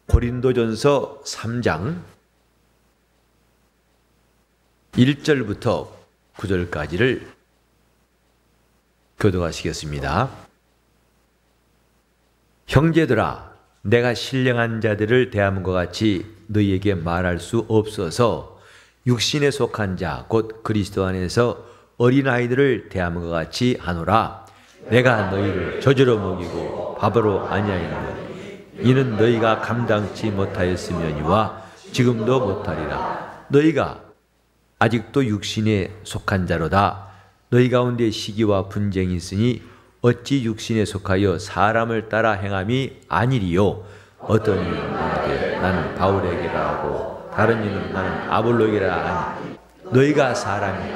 고린도전서 3장 1절부터 9절까지를 교독하시겠습니다. 형제들아, 내가 신령한 자들을 대함과 같이 너희에게 말할 수 없어서 육신에 속한 자 곧 그리스도 안에서 어린아이들을 대함과 같이 하노라. 내가 너희를 젖으로 먹이고 밥으로 아니하였노니 이는 너희가 감당치 못하였으며니와 지금도 못하리라. 너희가 아직도 육신에 속한 자로다. 너희 가운데 시기와 분쟁이 있으니 어찌 육신에 속하여 사람을 따라 행함이 아니리요. 어떤 이는 말하되 나는 바울에게라 하고 다른 이는 나는 아볼로에게라 하니 너희가 사람이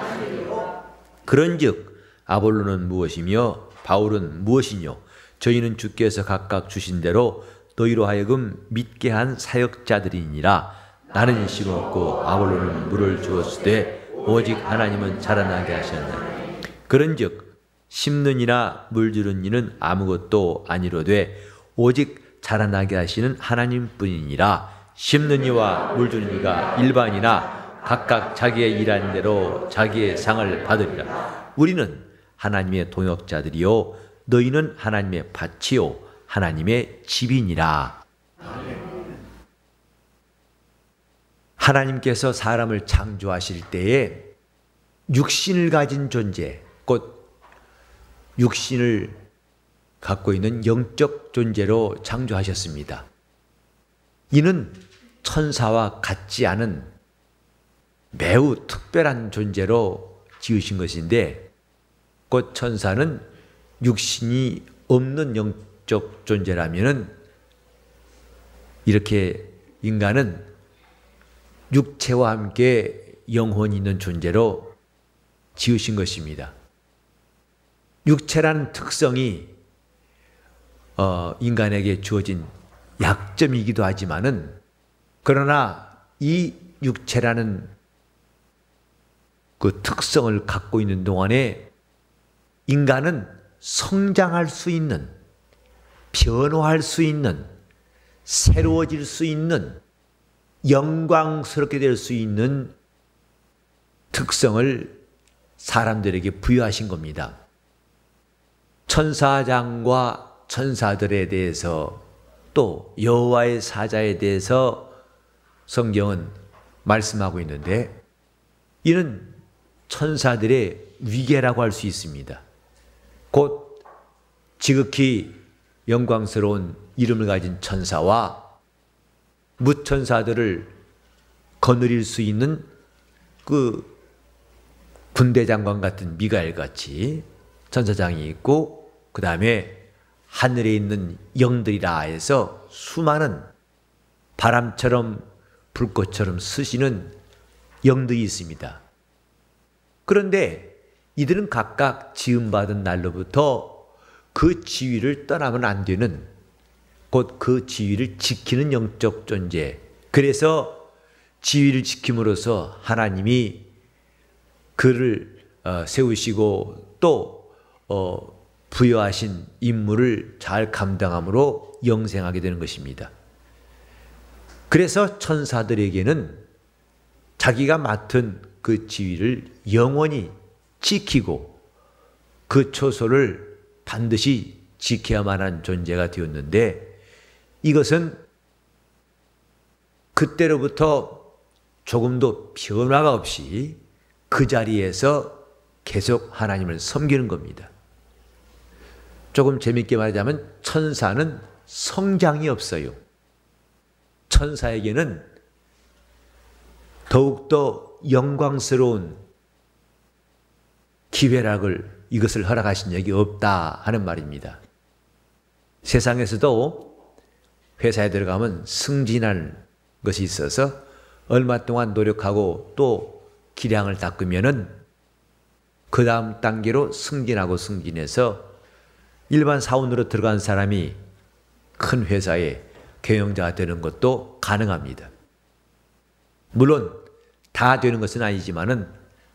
그런즉 아볼로는 무엇이며 바울은 무엇이뇨? 저희는 주께서 각각 주신 대로 너희로 하여금 믿게 한 사역자들이니라. 나는 심었고 아볼로는 물을 주었으되 오직 하나님은 자라나게 하셨나니 그런즉 심는 이나 물주는 이는 아무것도 아니로되 오직 자라나게 하시는 하나님뿐이니라. 심는 이와 물주는 이가 일반이나 각각 자기의 일한 대로 자기의 상을 받으리라. 우리는 하나님의 동역자들이요 너희는 하나님의 밭이요 하나님의 집이니라. 하나님께서 사람을 창조하실 때에 육신을 가진 존재, 곧 육신을 갖고 있는 영적 존재로 창조하셨습니다. 이는 천사와 같지 않은 매우 특별한 존재로 지으신 것인데, 곧 천사는 육신이 없는 영적 존재라면은 이렇게 인간은 육체와 함께 영혼이 있는 존재로 지으신 것입니다. 육체라는 특성이 인간에게 주어진 약점이기도 하지만은 그러나 이 육체라는 그 특성을 갖고 있는 동안에 인간은 성장할 수 있는, 변화할 수 있는, 새로워질 수 있는, 영광스럽게 될 수 있는 특성을 사람들에게 부여하신 겁니다. 천사장과 천사들에 대해서 또 여호와의 사자에 대해서 성경은 말씀하고 있는데 이는 천사들의 위계라고 할 수 있습니다. 곧 지극히 영광스러운 이름을 가진 천사와 무천사들을 거느릴 수 있는 그 군대장관 같은 미가엘같이 천사장이 있고 그 다음에 하늘에 있는 영들이라 해서 수많은 바람처럼 불꽃처럼 스시는 영들이 있습니다. 그런데 이들은 각각 지음받은 날로부터 그 지위를 떠나면 안 되는, 곧 그 지위를 지키는 영적 존재. 그래서 지위를 지킴으로써 하나님이 그를 세우시고 또 부여하신 임무를 잘 감당함으로 영생하게 되는 것입니다. 그래서 천사들에게는 자기가 맡은 그 지위를 영원히 지키고 그 초소를 반드시 지켜야만 한 존재가 되었는데 이것은 그때로부터 조금도 변화가 없이 그 자리에서 계속 하나님을 섬기는 겁니다. 조금 재밌게 말하자면 천사는 성장이 없어요. 천사에게는 더욱더 영광스러운 기회락을 이것을 허락하신 적이 없다 하는 말입니다. 세상에서도 회사에 들어가면 승진하는 것이 있어서 얼마 동안 노력하고 또 기량을 닦으면은 그 다음 단계로 승진해서 일반 사원으로 들어간 사람이 큰 회사의 경영자가 되는 것도 가능합니다. 물론 다 되는 것은 아니지만은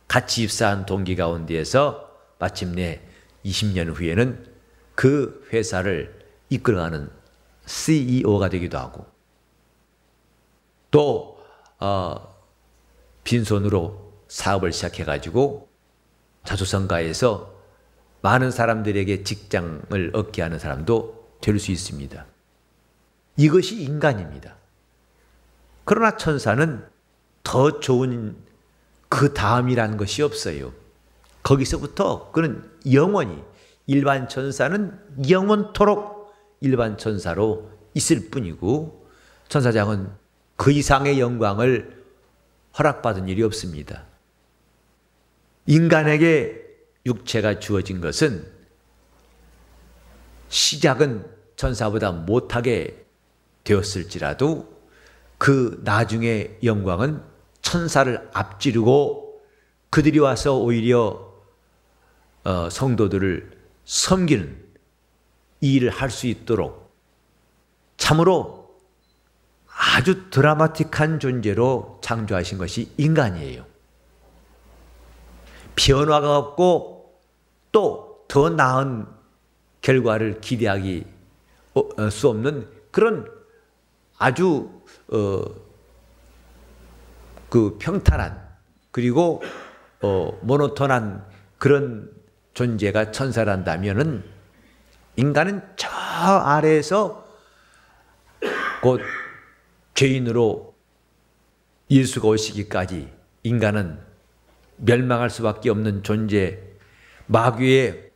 같이 입사한 동기 가운데에서 마침내 20년 후에는 그 회사를 이끌어가는 CEO가 되기도 하고 또 빈손으로 사업을 시작해가지고 자수성가해서 많은 사람들에게 직장을 얻게 하는 사람도 될 수 있습니다. 이것이 인간입니다. 그러나 천사는 더 좋은 그 다음이라는 것이 없어요. 거기서부터 그는 영원히, 일반 천사는 영원토록 일반 천사로 있을 뿐이고 천사장은 그 이상의 영광을 허락받은 일이 없습니다. 인간에게 육체가 주어진 것은 시작은 천사보다 못하게 되었을지라도 그 나중에 영광은 천사를 앞지르고 그들이 와서 오히려 성도들을 섬기는 이 일을 할 수 있도록 참으로 아주 드라마틱한 존재로 창조하신 것이 인간이에요. 변화가 없고 또 더 나은 결과를 기대하기 수 없는 그런 아주 그 평탄한 그리고 모노톤한 그런 존재가 천사란다면은 인간은 저 아래에서 곧 죄인으로 예수가 오시기까지 인간은 멸망할 수밖에 없는 존재, 마귀의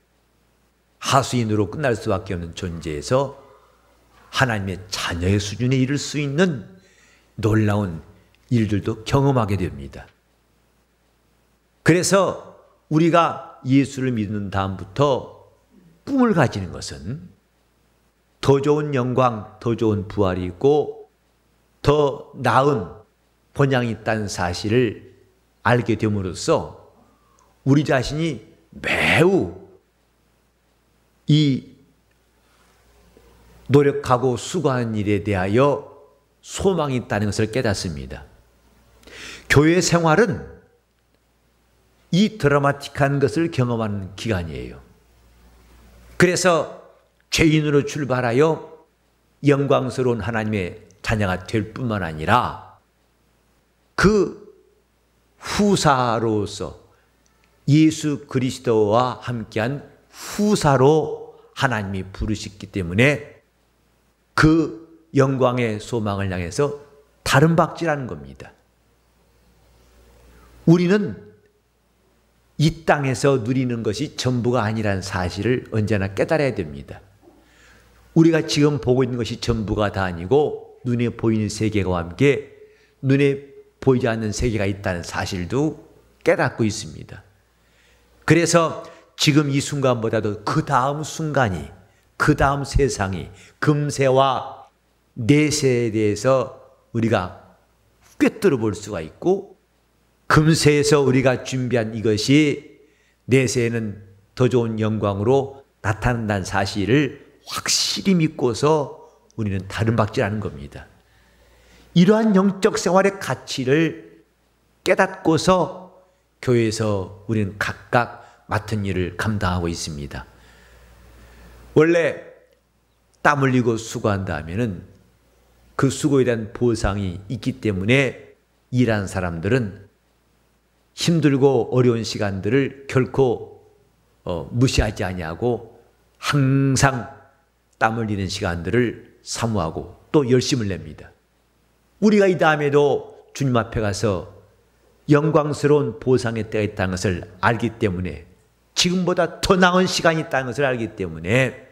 하수인으로 끝날 수밖에 없는 존재에서 하나님의 자녀의 수준에 이를 수 있는 놀라운 일들도 경험하게 됩니다. 그래서 우리가 예수를 믿는 다음부터 꿈을 가지는 것은 더 좋은 영광, 더 좋은 부활이 있고 더 나은 본향이 있다는 사실을 알게 됨으로써 우리 자신이 매우 이 노력하고 수고하는 일에 대하여 소망이 있다는 것을 깨닫습니다. 교회 생활은 이 드라마틱한 것을 경험하는 기간이에요. 그래서 죄인으로 출발하여 영광스러운 하나님의 자녀가 될 뿐만 아니라 그 후사로서 예수 그리스도와 함께한 후사로 하나님이 부르셨기 때문에 그 영광의 소망을 향해서 다른 박질하는 겁니다. 우리는 이 땅에서 누리는 것이 전부가 아니라는 사실을 언제나 깨달아야 됩니다. 우리가 지금 보고 있는 것이 전부가 다 아니고 눈에 보이는 세계와 함께 눈에 보이지 않는 세계가 있다는 사실도 깨닫고 있습니다. 그래서 지금 이 순간보다도 그 다음 순간이, 그 다음 세상이 금세와 내세에 대해서 우리가 꿰뚫어 볼 수가 있고 금세에서 우리가 준비한 이것이 내세에는 더 좋은 영광으로 나타난다는 사실을 확실히 믿고서 우리는 다른 박질하는 겁니다. 이러한 영적 생활의 가치를 깨닫고서 교회에서 우리는 각각 맡은 일을 감당하고 있습니다. 원래 땀 흘리고 수고한다 하면은 그 수고에 대한 보상이 있기 때문에 일하는 사람들은 힘들고 어려운 시간들을 결코 무시하지 아니하고 항상 땀 흘리는 시간들을 사모하고 또 열심을 냅니다. 우리가 이 다음에도 주님 앞에 가서 영광스러운 보상의 때가 있다는 것을 알기 때문에 지금보다 더 나은 시간이 있다는 것을 알기 때문에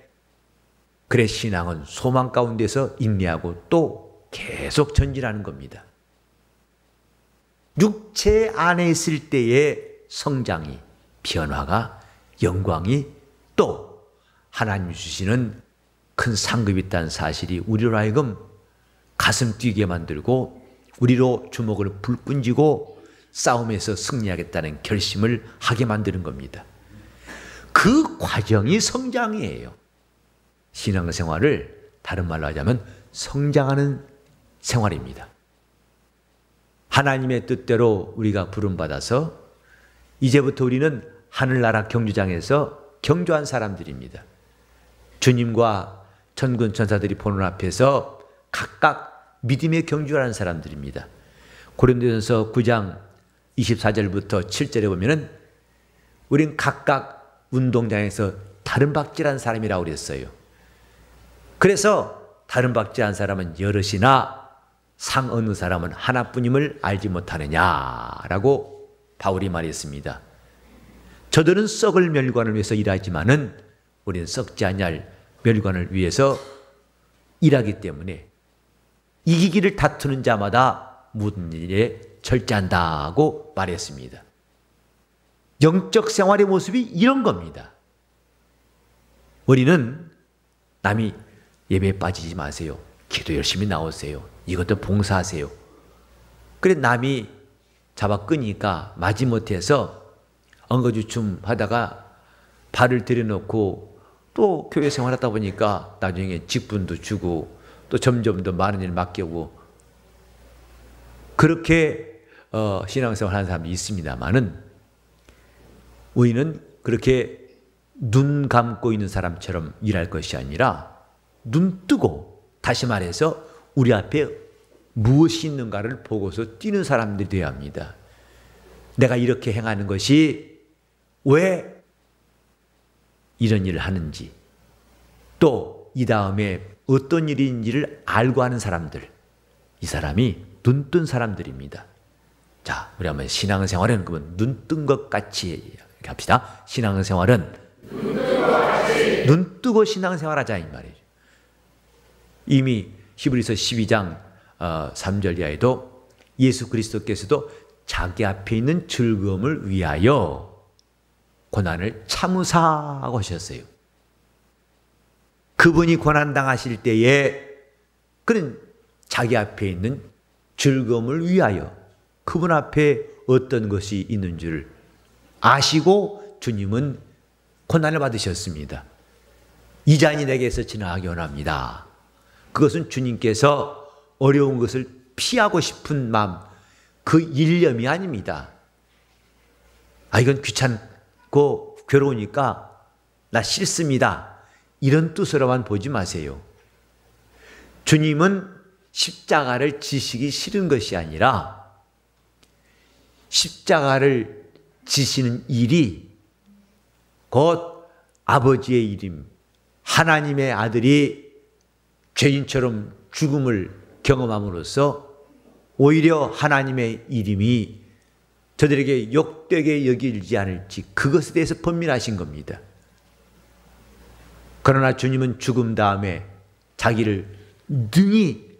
그래 신앙은 소망 가운데서 인내하고 또 계속 전진하는 겁니다. 육체 안에 있을 때의 성장이, 변화가, 영광이 또 하나님 주시는 큰 상급이 있다는 사실이 우리로 하여금 가슴 뛰게 만들고 우리로 주먹을 불끈쥐고 싸움에서 승리하겠다는 결심을 하게 만드는 겁니다. 그 과정이 성장이에요. 신앙생활을 다른 말로 하자면 성장하는 생활입니다. 하나님의 뜻대로 우리가 부름받아서 이제부터 우리는 하늘나라 경주장에서 경주한 사람들입니다. 주님과 천군 천사들이 보는 앞에서 각각 믿음의 경주라는 사람들입니다. 고린도전서 9장 24절부터 7절에 보면은 우린 각각 운동장에서 다른 박질한 사람이라고 그랬어요. 그래서 다른 박질한 사람은 여럿이나 상 어느 사람은 하나뿐임을 알지 못하느냐라고 바울이 말했습니다. 저들은 썩을 멸관을 위해서 일하지만은 우리는 썩지 아니할 멸관을 위해서 일하기 때문에 이기기를 다투는 자마다 모든 일에 절제한다고 말했습니다. 영적 생활의 모습이 이런 겁니다. 우리는 남이 예배에 빠지지 마세요. 기도 열심히 나오세요. 이것도 봉사하세요. 그래 남이 잡아 끄니까 마지못해서 엉거주춤 하다가 발을 들여놓고 또 교회 생활하다 보니까 나중에 직분도 주고 또 점점 더 많은 일 맡겨고 그렇게 신앙생활 하는 사람이 있습니다만은 우리는 그렇게 눈 감고 있는 사람처럼 일할 것이 아니라 눈 뜨고, 다시 말해서 우리 앞에 무엇이 있는가를 보고서 뛰는 사람들이 되어야 합니다. 내가 이렇게 행하는 것이 왜 이런 일을 하는지, 또 이 다음에 어떤 일인지를 알고 하는 사람들, 이 사람이 눈뜬 사람들입니다. 자, 우리 한번 신앙생활은 그러면 눈뜬 것 같이 이렇게 합시다. 신앙생활은 눈 뜨고 신앙생활하자 이 말이죠. 이미 히브리서 12장 3절 이하에도 예수 그리스도께서도 자기 앞에 있는 즐거움을 위하여 고난을 참으사고 하셨어요. 그분이 고난당하실 때에 그는 자기 앞에 있는 즐거움을 위하여 그분 앞에 어떤 것이 있는 줄 아시고 주님은 고난을 받으셨습니다. 이 잔이 내게서 지나가기 원합니다. 그것은 주님께서 어려운 것을 피하고 싶은 마음, 그 일념이 아닙니다. 이건 귀찮고 괴로우니까 나 싫습니다. 이런 뜻으로만 보지 마세요. 주님은 십자가를 지시기 싫은 것이 아니라 십자가를 지시는 일이 곧 아버지의 일임, 하나님의 아들이 죄인처럼 죽음을 경험함으로써 오히려 하나님의 이름이 저들에게 욕되게 여기지 않을지 그것에 대해서 번민하신 겁니다. 그러나 주님은 죽음 다음에 자기를 능히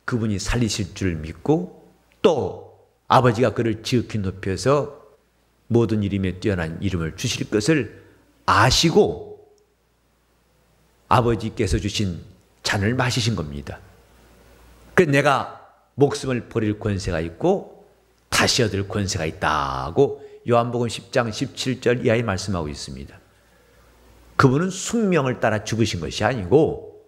그분이 살리실 줄 믿고 또 아버지가 그를 지극히 높여서 모든 이름에 뛰어난 이름을 주실 것을 아시고 아버지께서 주신 잔을 마시신 겁니다. 그래서 내가 목숨을 버릴 권세가 있고 다시 얻을 권세가 있다고 요한복음 10장 17절 이하에 말씀하고 있습니다. 그분은 숙명을 따라 죽으신 것이 아니고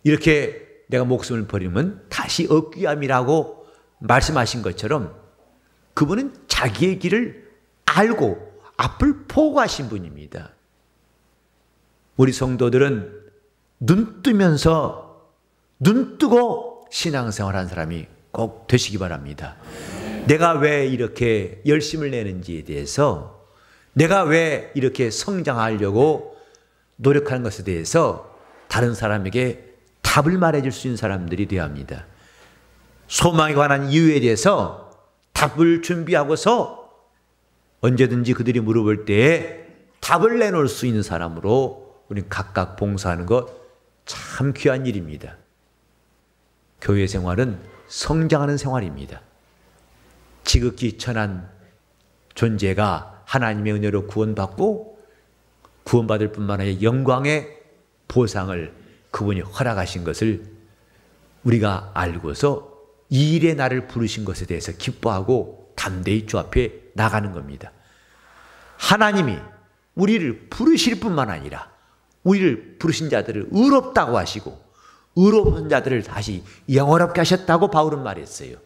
이렇게 내가 목숨을 버리면 다시 얻기 함이라고 말씀하신 것처럼 그분은 자기의 길을 알고 앞을 포고하신 분입니다. 우리 성도들은 눈 뜨면서 눈 뜨고 신앙생활하는 사람이 꼭 되시기 바랍니다. 내가 왜 이렇게 열심을 내는지에 대해서, 내가 왜 이렇게 성장하려고 노력하는 것에 대해서 다른 사람에게 답을 말해줄 수 있는 사람들이 되어야 합니다. 소망에 관한 이유에 대해서 답을 준비하고서 언제든지 그들이 물어볼 때에 답을 내놓을 수 있는 사람으로 우리는 각각 봉사하는 것 참 귀한 일입니다. 교회 생활은 성장하는 생활입니다. 지극히 천한 존재가 하나님의 은혜로 구원받고 구원받을 뿐만 아니라 영광의 보상을 그분이 허락하신 것을 우리가 알고서 이 일에 나를 부르신 것에 대해서 기뻐하고 담대히 주 앞에 나가는 겁니다. 하나님이 우리를 부르실 뿐만 아니라 우리를 부르신 자들을 의롭다고 하시고 의로운 자들을 다시 영원롭게 하셨다고 바울은 말했어요.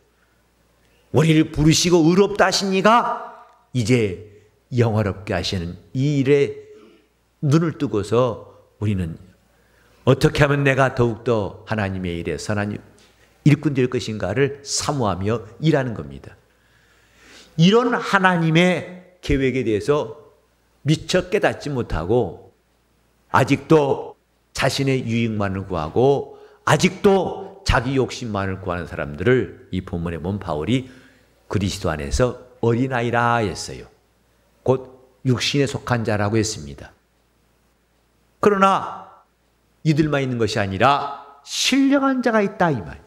우리를 부르시고 의롭다 하시니까 이제 영원롭게 하시는 이 일에 눈을 뜨고서 우리는 어떻게 하면 내가 더욱더 하나님의 일에 선한 일꾼 될 것인가를 사모하며 일하는 겁니다. 이런 하나님의 계획에 대해서 미처 깨닫지 못하고 아직도 자신의 유익만을 구하고 아직도 자기 욕심만을 구하는 사람들을 이 본문에 본 바울이 그리스도 안에서 어린아이라 했어요. 곧 육신에 속한 자라고 했습니다. 그러나 이들만 있는 것이 아니라 신령한 자가 있다 이 말.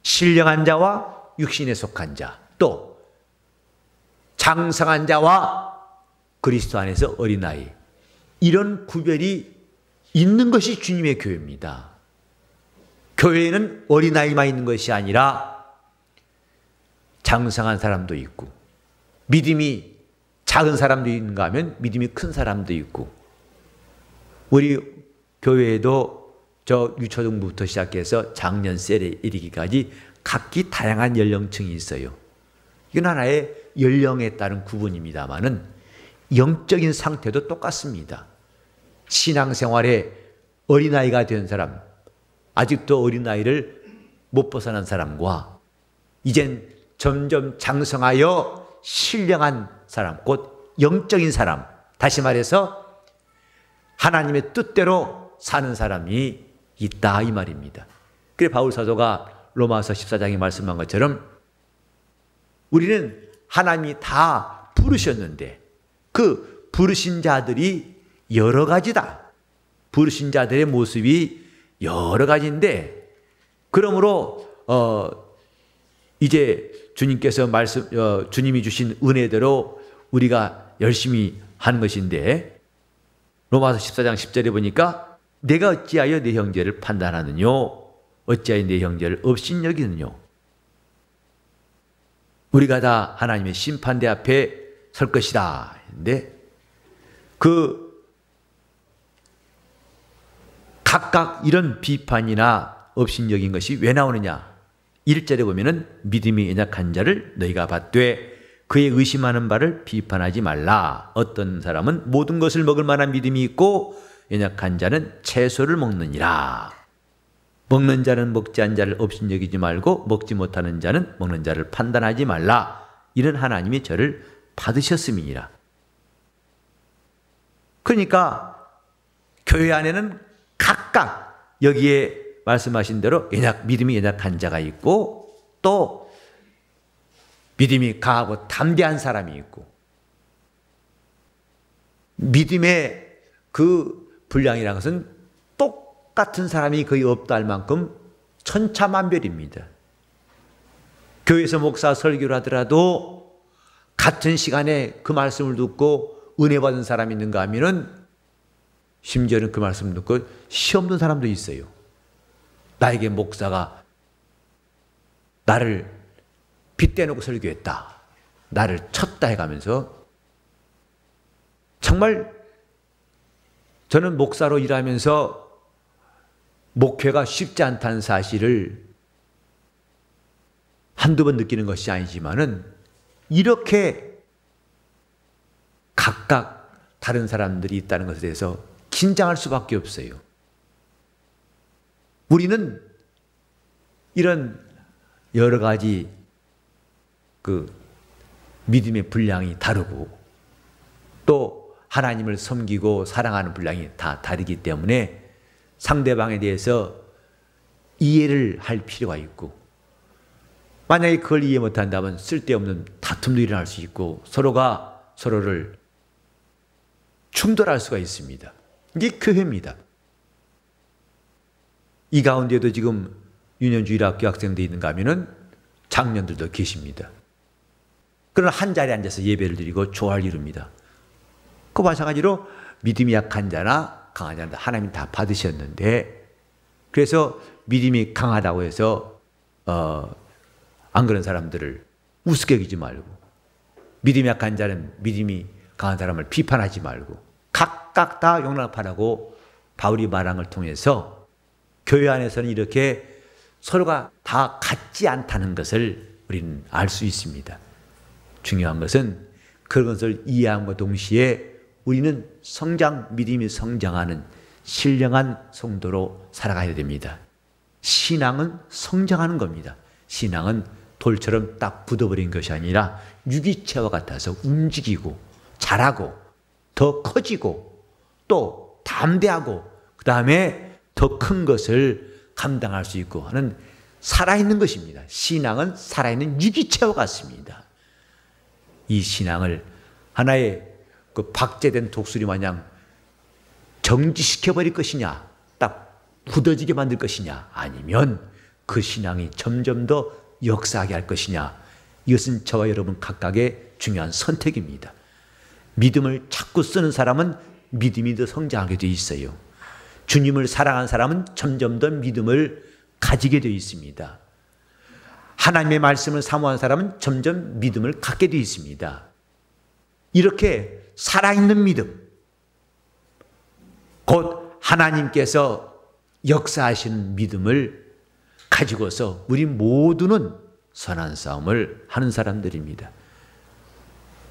신령한 자와 육신에 속한 자, 또 장성한 자와 그리스도 안에서 어린아이, 이런 구별이 있는 것이 주님의 교회입니다. 교회에는 어린아이만 있는 것이 아니라 장성한 사람도 있고 믿음이 작은 사람도 있는가 하면 믿음이 큰 사람도 있고, 우리 교회에도 저 유초등부부터 시작해서 장년셀에 이르기까지 각기 다양한 연령층이 있어요. 이건 하나의 연령에 따른 구분입니다만은 영적인 상태도 똑같습니다. 신앙생활에 어린아이가 된 사람, 아직도 어린아이를 못 벗어난 사람과 이젠 점점 장성하여 신령한 사람, 곧 영적인 사람, 다시 말해서 하나님의 뜻대로 사는 사람이 있다 이 말입니다. 그래 바울 사도가 로마서 14장에 말씀한 것처럼 우리는 하나님이 다 부르셨는데 그 부르신 자들이 여러 가지다. 부르신 자들의 모습이 여러 가지인데, 그러므로 이제 주님께서 주님이 주신 은혜대로 우리가 열심히 하는 것인데, 로마서 14장 10절에 보니까 내가 어찌하여 내 형제를 판단하느뇨? 어찌하여 내 형제를 업신여기느뇨? 우리가 다 하나님의 심판대 앞에 설 것이다. 근데 각각 이런 비판이나 업신여긴 것이 왜 나오느냐? 1절에 보면은 믿음이 연약한 자를 너희가 받되 그의 의심하는 바를 비판하지 말라. 어떤 사람은 모든 것을 먹을 만한 믿음이 있고 연약한 자는 채소를 먹느니라. 먹는 자는 먹지 않은 자를 업신여기지 말고 먹지 못하는 자는 먹는 자를 판단하지 말라. 이런 하나님이 저를 받으셨음이니라. 그러니까 교회 안에는 각각 여기에 말씀하신 대로 믿음이 연약한 자가 있고, 또 믿음이 강하고 담대한 사람이 있고, 믿음의 그 분량이라는 것은 똑같은 사람이 거의 없다 할 만큼 천차만별입니다. 교회에서 목사 설교를 하더라도 같은 시간에 그 말씀을 듣고 은혜 받은 사람이 있는가 하면은 심지어는 그 말씀을 듣고 시험 든 사람도 있어요. 나에게 목사가 나를 빗대놓고 설교했다, 나를 쳤다 해가면서, 정말 저는 목사로 일하면서 목회가 쉽지 않다는 사실을 한두 번 느끼는 것이 아니지만은 이렇게 각각 다른 사람들이 있다는 것에 대해서 긴장할 수밖에 없어요. 우리는 이런 여러 가지 그 믿음의 분량이 다르고 또 하나님을 섬기고 사랑하는 분량이 다 다르기 때문에 상대방에 대해서 이해를 할 필요가 있고, 만약에 그걸 이해 못한다면 쓸데없는 다툼도 일어날 수 있고 서로가 서로를 충돌할 수가 있습니다. 이게 교회입니다. 이 가운데도 지금 유년주일학교 학생들이 있는가 하면은 장년들도 계십니다. 그러나 한 자리에 앉아서 예배를 드리고 조화를 이룹니다. 그 마찬가지로 믿음이 약한 자나 강한 자나 하나님 다 받으셨는데, 그래서 믿음이 강하다고 해서 안 그런 사람들을 우습게 여기지 말고, 믿음이 약한 자는 믿음이 강한 사람을 비판하지 말고 각각 다 용납하라고 바울이 말한 걸 통해서 교회 안에서는 이렇게 서로가 다 같지 않다는 것을 우리는 알 수 있습니다. 중요한 것은 그런 것을 이해함과 동시에 우리는 믿음이 성장하는 신령한 성도로 살아가야 됩니다. 신앙은 성장하는 겁니다. 신앙은 돌처럼 딱 굳어버린 것이 아니라 유기체와 같아서 움직이고 자라고 더 커지고 또 담대하고 그 다음에 더 큰 것을 감당할 수 있고 하는 살아있는 것입니다. 신앙은 살아있는 유기체와 같습니다. 이 신앙을 하나의 그 박제된 독수리 마냥 정지시켜버릴 것이냐, 딱 굳어지게 만들 것이냐, 아니면 그 신앙이 점점 더 역사하게 할 것이냐, 이것은 저와 여러분 각각의 중요한 선택입니다. 믿음을 자꾸 쓰는 사람은 믿음이 더 성장하게 되어 있어요. 주님을 사랑하는 사람은 점점 더 믿음을 가지게 되어 있습니다. 하나님의 말씀을 사모하는 사람은 점점 믿음을 갖게 되어 있습니다. 이렇게 살아있는 믿음, 곧 하나님께서 역사하시는 믿음을 가지고서 우리 모두는 선한 싸움을 하는 사람들입니다.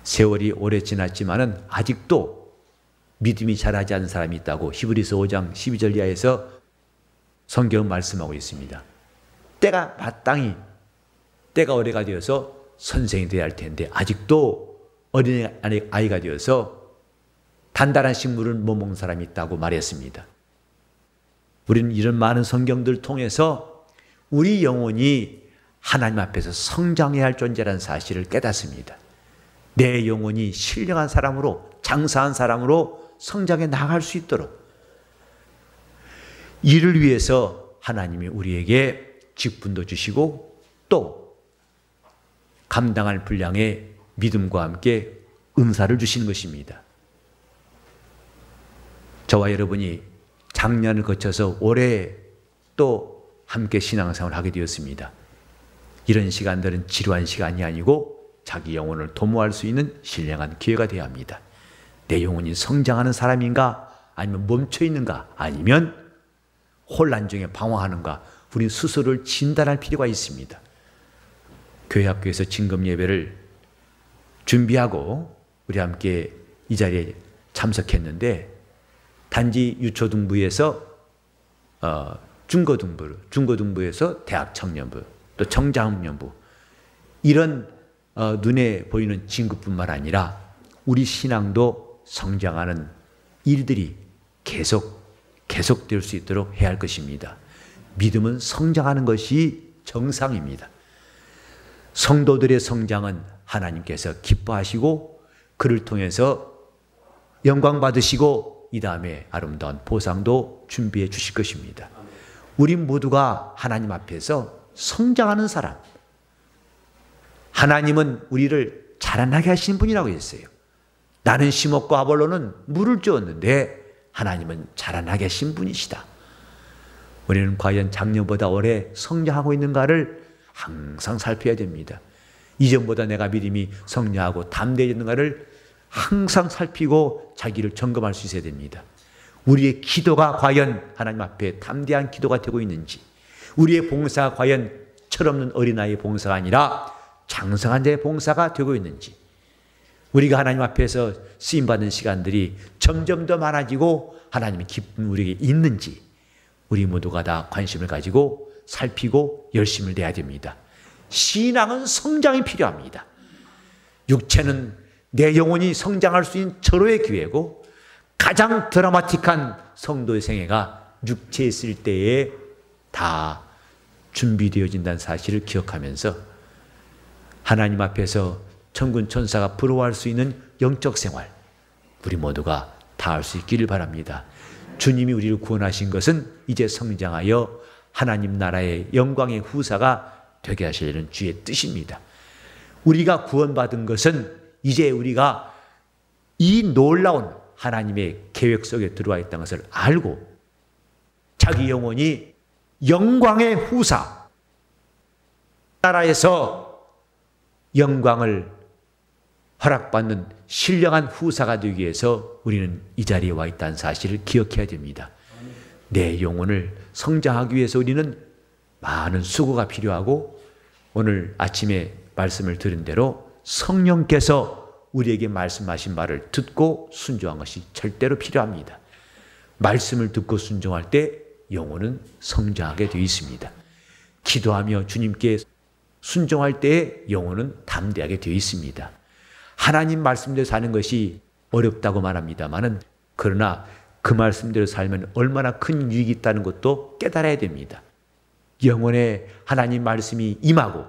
세월이 오래 지났지만은 아직도 믿음이 자라지 않은 사람이 있다고 히브리서 5장 12절 이하에서 성경은 말씀하고 있습니다. 때가 마땅히 때가 오래가 되어서 선생이 되어야 할 텐데 아직도 어린 아이가 되어서 단단한 식물을 못 먹는 사람이 있다고 말했습니다. 우리는 이런 많은 성경들을 통해서 우리 영혼이 하나님 앞에서 성장해야 할 존재라는 사실을 깨닫습니다. 내 영혼이 신령한 사람으로, 장사한 사람으로 성장해 나갈 수 있도록 이를 위해서 하나님이 우리에게 직분도 주시고 또 감당할 분량의 믿음과 함께 은사를 주시는 것입니다. 저와 여러분이 작년을 거쳐서 올해 또 함께 신앙생활을 하게 되었습니다. 이런 시간들은 지루한 시간이 아니고 자기 영혼을 도모할 수 있는 신령한 기회가 되어야 합니다. 내 영혼이 성장하는 사람인가 아니면 멈춰있는가 아니면 혼란 중에 방황하는가 우리 스스로를 진단할 필요가 있습니다. 교회 학교에서 진금 예배를 준비하고 우리 함께 이 자리에 참석했는데 단지 유초등부에서 중고등부에서 대학 청년부 또 정장년부 이런 눈에 보이는 진급뿐만 아니라 우리 신앙도 성장하는 일들이 계속될 수 있도록 해야 할 것입니다. 믿음은 성장하는 것이 정상입니다. 성도들의 성장은 하나님께서 기뻐하시고 그를 통해서 영광 받으시고 이 다음에 아름다운 보상도 준비해 주실 것입니다. 우리 모두가 하나님 앞에서 성장하는 사람, 하나님은 우리를 자라나게 하시는 분이라고 했어요. 나는 심었고 아볼로는 물을 주었는데 하나님은 자라나게 하신 분이시다. 우리는 과연 작년보다 올해 성장하고 있는가를 항상 살펴야 됩니다. 이전보다 내가 믿음이 성장하고 담대해졌는가를 항상 살피고 자기를 점검할 수 있어야 됩니다. 우리의 기도가 과연 하나님 앞에 담대한 기도가 되고 있는지, 우리의 봉사가 과연 철없는 어린아이의 봉사가 아니라 장성한 자의 봉사가 되고 있는지, 우리가 하나님 앞에서 쓰임받는 시간들이 점점 더 많아지고 하나님의 기쁨이 우리에게 있는지 우리 모두가 다 관심을 가지고 살피고 열심을 내야 됩니다. 신앙은 성장이 필요합니다. 육체는 내 영혼이 성장할 수 있는 절호의 기회고 가장 드라마틱한 성도의 생애가 육체에 있을 때에 다 준비되어진다는 사실을 기억하면서 하나님 앞에서 천군 천사가 부러워할 수 있는 영적 생활 우리 모두가 다 할 수 있기를 바랍니다. 주님이 우리를 구원하신 것은 이제 성장하여 하나님 나라의 영광의 후사가 되게 하시려는 주의 뜻입니다. 우리가 구원받은 것은 이제 우리가 이 놀라운 하나님의 계획 속에 들어와 있다는 것을 알고 자기 영혼이 영광의 후사, 나라에서 영광을 허락받는 신령한 후사가 되기 위해서 우리는 이 자리에 와 있다는 사실을 기억해야 됩니다. 내 영혼을 성장하기 위해서 우리는 많은 수고가 필요하고 오늘 아침에 말씀을 들은 대로 성령께서 우리에게 말씀하신 말을 듣고 순종한 것이 절대로 필요합니다. 말씀을 듣고 순종할 때 영혼은 성장하게 되어 있습니다. 기도하며 주님께 순종할 때에 영혼은 담대하게 되어 있습니다. 하나님 말씀대로 사는 것이 어렵다고 말합니다마는 그러나 그 말씀대로 살면 얼마나 큰 유익이 있다는 것도 깨달아야 됩니다. 영혼에 하나님 말씀이 임하고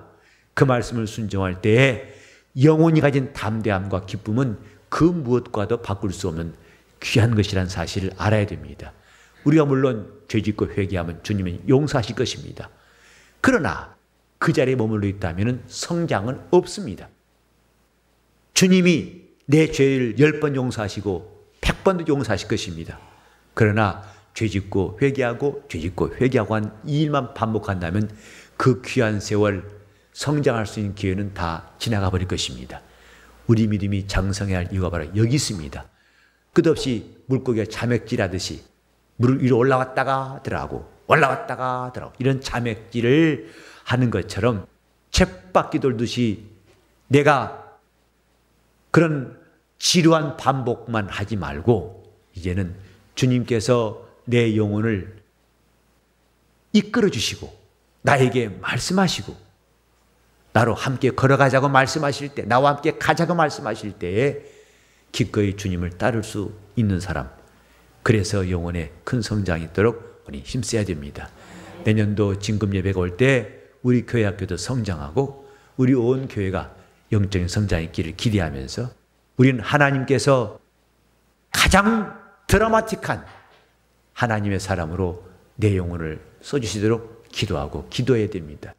그 말씀을 순종할 때에 영혼이 가진 담대함과 기쁨은 그 무엇과도 바꿀 수 없는 귀한 것이라는 사실을 알아야 됩니다. 우리가 물론 죄짓고 회개하면 주님은 용서하실 것입니다. 그러나 그 자리에 머물러 있다면 성장은 없습니다. 주님이 내 죄를 10번 용서하시고 100번도 용서하실 것입니다. 그러나 죄짓고 회개하고 죄짓고 회개하고 한 이 일만 반복한다면 그 귀한 세월 성장할 수 있는 기회는 다 지나가 버릴 것입니다. 우리 믿음이 장성해야 할 이유가 바로 여기 있습니다. 끝없이 물고기가 자맥질하듯이 물 위로 올라왔다가 들어가고 올라왔다가 들어가고 이런 자맥질을 하는 것처럼 쳇바퀴 돌듯이 내가 그런 지루한 반복만 하지 말고 이제는 주님께서 내 영혼을 이끌어 주시고 나에게 말씀하시고 나로 함께 걸어가자고 말씀하실 때, 나와 함께 가자고 말씀하실 때에 기꺼이 주님을 따를 수 있는 사람, 그래서 영혼의 큰 성장이 있도록 우리 힘써야 됩니다. 내년도 진금 예배가 올 때 우리 교회 학교도 성장하고 우리 온 교회가 영적인 성장이 있기를 기대하면서 우리는 하나님께서 가장 드라마틱한 하나님의 사람으로 내 영혼을 써주시도록 기도하고 기도해야 됩니다.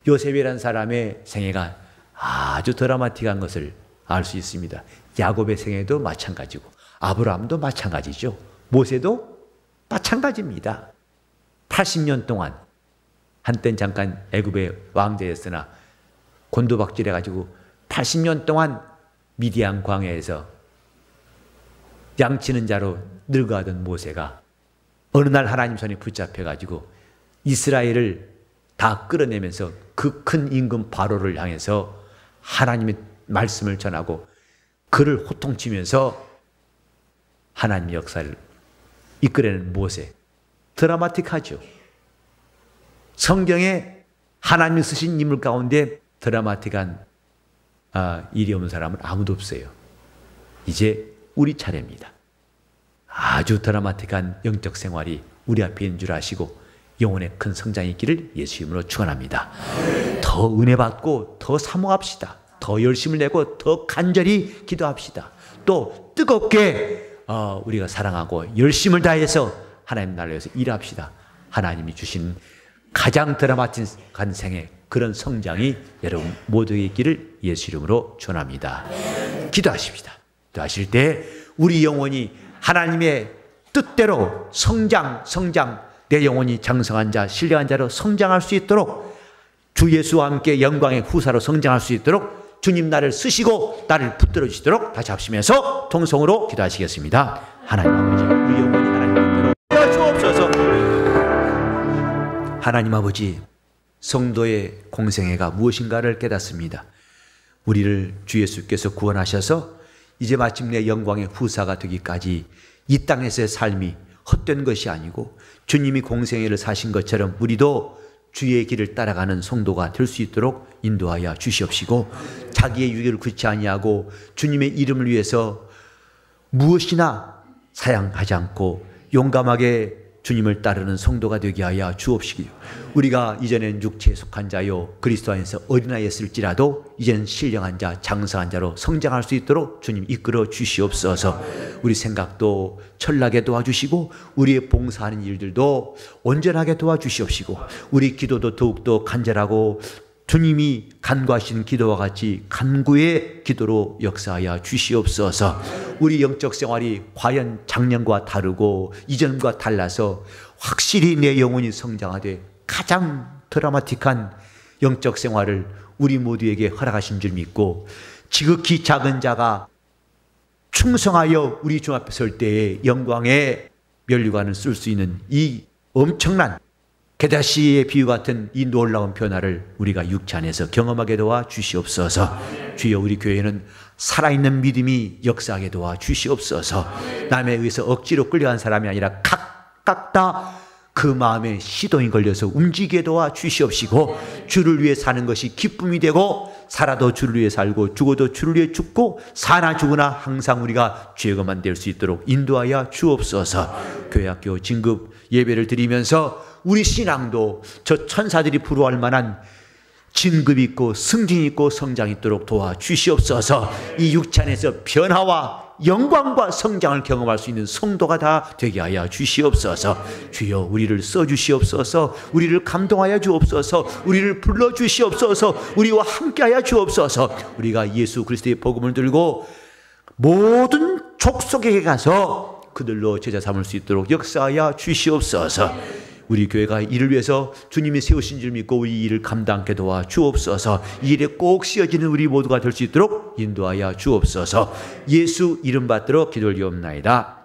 요셉이라는 사람의 생애가 아주 드라마틱한 것을 알 수 있습니다. 야곱의 생애도 마찬가지고 아브라함도 마찬가지죠. 모세도 마찬가지입니다. 80년 동안 한땐 잠깐 애굽의 왕자였으나 곤두박질해가지고 80년 동안 미디안 광야에서 양치는 자로 늙어가던 모세가 어느 날 하나님 손에 붙잡혀가지고 이스라엘을 다 끌어내면서 그 큰 임금 바로를 향해서 하나님의 말씀을 전하고 그를 호통치면서 하나님의 역사를 이끌어내는 모세. 드라마틱하죠. 성경에 하나님이 쓰신 인물 가운데 드라마틱한 일이 없는 사람은 아무도 없어요. 이제 우리 차례입니다. 아주 드라마틱한 영적 생활이 우리 앞에 있는 줄 아시고 영혼의 큰 성장이 있기를 예수 이름으로 축원합니다. 더 은혜 받고 더 사모합시다. 더 열심을 내고 더 간절히 기도합시다. 또 뜨겁게 우리가 사랑하고 열심을 다해서 하나님 나라를 위해서 일합시다. 하나님이 주신 가장 드라마틱한 생애, 그런 성장이 여러분 모두에게 있기를 예수 이름으로 축원합니다. 기도하십시다. 기도하실 때 우리 영혼이 하나님의 뜻대로 성장 내 영혼이 장성한 자, 신령한 자로 성장할 수 있도록 주 예수와 함께 영광의 후사로 성장할 수 있도록 주님 나를 쓰시고 나를 붙들어 주시도록 다시 합시면서 통성으로 기도하시겠습니다. 하나님 아버지, 우리 영혼이 하나님 뜻대로 주옵소서. 하나님 아버지, 성도의 공생애가 무엇인가를 깨닫습니다. 우리를 주 예수께서 구원하셔서 이제 마침내 영광의 후사가 되기까지 이 땅에서의 삶이 헛된 것이 아니고 주님이 공생애를 사신 것처럼 우리도 주의 길을 따라가는 성도가 될 수 있도록 인도하여 주시옵시고 자기의 유익을 구치 아니하고 주님의 이름을 위해서 무엇이나 사양하지 않고 용감하게 주님을 따르는 성도가 되게 하여 주옵시기요. 우리가 이전엔 육체에 속한 자요 그리스도 안에서 어린아이였을지라도 이제는 신령한 자, 장성한 자로 성장할 수 있도록 주님 이끌어 주시옵소서. 우리 생각도 철나게 도와주시고 우리의 봉사하는 일들도 온전하게 도와주시옵시고 우리 기도도 더욱더 간절하고 주님이 간구하신 기도와 같이 간구의 기도로 역사하여 주시옵소서. 우리 영적 생활이 과연 작년과 다르고 이전과 달라서 확실히 내 영혼이 성장하되 가장 드라마틱한 영적 생활을 우리 모두에게 허락하신 줄 믿고 지극히 작은 자가 충성하여 우리 주 앞에 설 때에 영광의 면류관을 쓸 수 있는 이 엄청난 게다시의 비유 같은 이 놀라운 변화를 우리가 육체 안에서 경험하게 도와 주시옵소서. 주여, 우리 교회는 살아있는 믿음이 역사하게 도와 주시옵소서. 남에 의해서 억지로 끌려간 사람이 아니라 각각 다 그 마음에 시동이 걸려서 움직이게 도와 주시옵시고, 주를 위해 사는 것이 기쁨이 되고, 살아도 주를 위해 살고 죽어도 주를 위해 죽고, 사나 죽으나 항상 우리가 죄가만 될 수 있도록 인도하여 주옵소서. 교회학교 진급 예배를 드리면서 우리 신앙도 저 천사들이 부러워할 만한 진급 있고 승진 있고 성장 있도록 도와주시옵소서. 이 육체 안에서 변화와 영광과 성장을 경험할 수 있는 성도가 다 되게 하여 주시옵소서. 주여 우리를 써주시옵소서. 우리를 감동하여 주옵소서. 우리를 불러주시옵소서. 우리와 함께하여 주옵소서. 우리가 예수 그리스도의 복음을 들고 모든 족속에게 가서 그들로 제자 삼을 수 있도록 역사하여 주시옵소서. 우리 교회가 이를 위해서 주님이 세우신 줄 믿고 우리 일을 감당하게 도와 주옵소서. 이 일에 꼭 쓰여지는 우리 모두가 될 수 있도록 인도하여 주옵소서. 예수 이름 받들어 기도를 드리옵나이다.